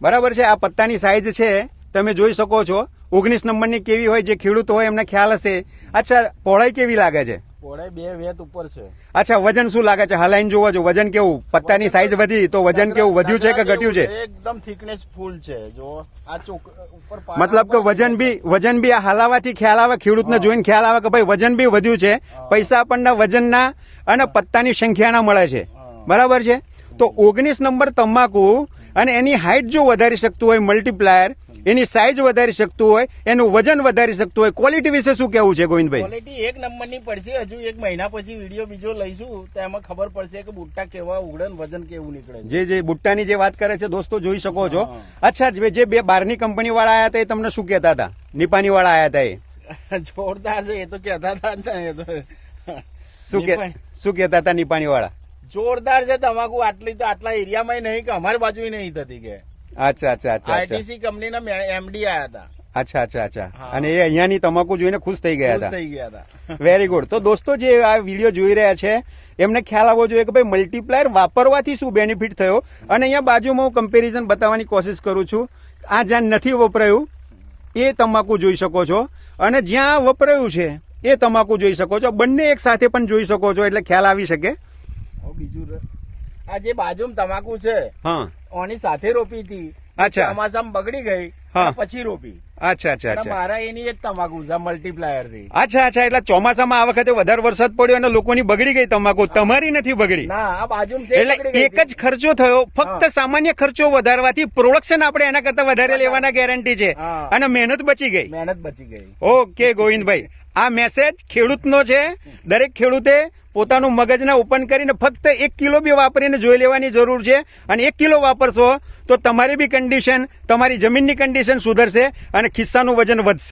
બરાબર છે. આ પત્તાની સાઈઝ છે તમે જોઈ શકો છો 19 નંબરની કેવી હોય, જે ખેડૂત હોય એમને ખ્યાલ હશે. અચ્છા, પહોળાઈ કેવી લાગે છે? પહોળાઈ 2 વેત ઉપર છે. અચ્છા, વજન શું લાગે છે? હલાઈને જોવો છો વજન કેવું? પત્તાની સાઈઝ વધી તો વજન કેવું વધ્યું છે કે ઘટ્યું છે? એકદમ થિકનેસ ફૂલ છે. જો આ ઉપર મતલબ કે વજન બી આ હલાવાથી ખ્યાલ આવે, ખેડૂતને જોઈને ખ્યાલ આવે કે ભાઈ વજન બી વધ્યું છે. પૈસા આપણને વજનના અને પત્તાની સંખ્યાના મળે છે. બરાબર છે. તો 19 નંબર તમાકુ અને એની હાઈટ જો વધારી શકતું હોય મલ્ટીપ્લાયર, એની સાઈઝ વધારી શકતું હોય, એનું વજન વધારી શકતું હોય, ક્વોલિટી વિશે શું કેવું છે ગોવિંદભાઈ? ક્વોલિટી 1 નંબરની પડશે. હજુ 1 મહિના પછી વિડીયો બીજો લઈશું તો એમાં ખબર પડશે કે બુટ્ટા કેવા ઉગડે, વજન કેવું નીકળે. જે બુટ્ટાની જે વાત કરે છે દોસ્તો જોઈ શકો છો. અચ્છા, જે બે બહારની કંપની વાળા આયા હતા એ તમને શું કહેતા હતા? નિપાની વાળા આયા હતા એ જોરદાર છે. એ તો કહેતા હતા શું કહેતા હતા નિપાની વાળા? જોરદાર છે તમાકુ. આટલા એરિયામાં નહીં કે અમારી બાજુ નહીં થતી કે. અચ્છા અચ્છા અચ્છા. આઈટીસી કંપનીના એમડી આયા હતા. અચ્છા અચ્છા અચ્છા. અને એ અહીંયાની તમાકુ જોઈને ખુશ થઈ ગયા હતા. Very good. તો દોસ્તો જે આ વિડીયો જોઈ રહ્યા છે એમને ખ્યાલ આવવો જોઈએ કે ભાઈ મલ્ટીપ્લાયર વાપરવાથી શું બેનિફિટ થયો. અને અહીંયા બાજુમાં હું કમ્પેરિઝન બતાવવાની કોશિશ કરું છું. આ જ્યાં નથી વપરાયું એ તમાકુ જોઈ શકો છો, અને જ્યાં વપરાયું છે એ તમાકુ જોઈ શકો છો. બંને એક સાથે પણ જોઈ શકો છો એટલે ખ્યાલ આવી શકે. બીજું આ જે બાજુમાં તમાકુ છે, હા, ઓની સાથે રોપી હતી. અચ્છા, ચોમાસામાં બગડી ગઈ, પછી રોપી. અચ્છા અચ્છા અચ્છા. મારા એની જ તમાકુ છે મલ્ટીપ્લાયર થી. અચ્છા અચ્છા. એટલે ચોમાસામાં આ વખતે વધારે વરસાદ પડ્યો અને લોકોની બગડી ગઈ તમાકુ, તમારી નથી બગડી. ના, આ બાજુ એટલે એક જ ખર્ચો થયો. ફક્ત સામાન્ય ખર્ચો વધારવાથી પ્રોડક્શન આપણે એના કરતા વધારે લેવાના ગેરંટી છે અને મહેનત બચી ગઈ. ઓકે ગોવિંદભાઈ, આ મેસેજ ખેડૂતનો છે. દરેક ખેડૂતે પોતાનું મગજને ઓપન કરીને ફક્ત 1 કિલો બી વાપરીને જોઈ લેવાની જરૂર છે. અને 1 કિલો વાપરશો તો તમારી બી કન્ડિશન, તમારી જમીનની કન્ડિશન સુધરશે અને ખિસ્સાનું વજન વધશે.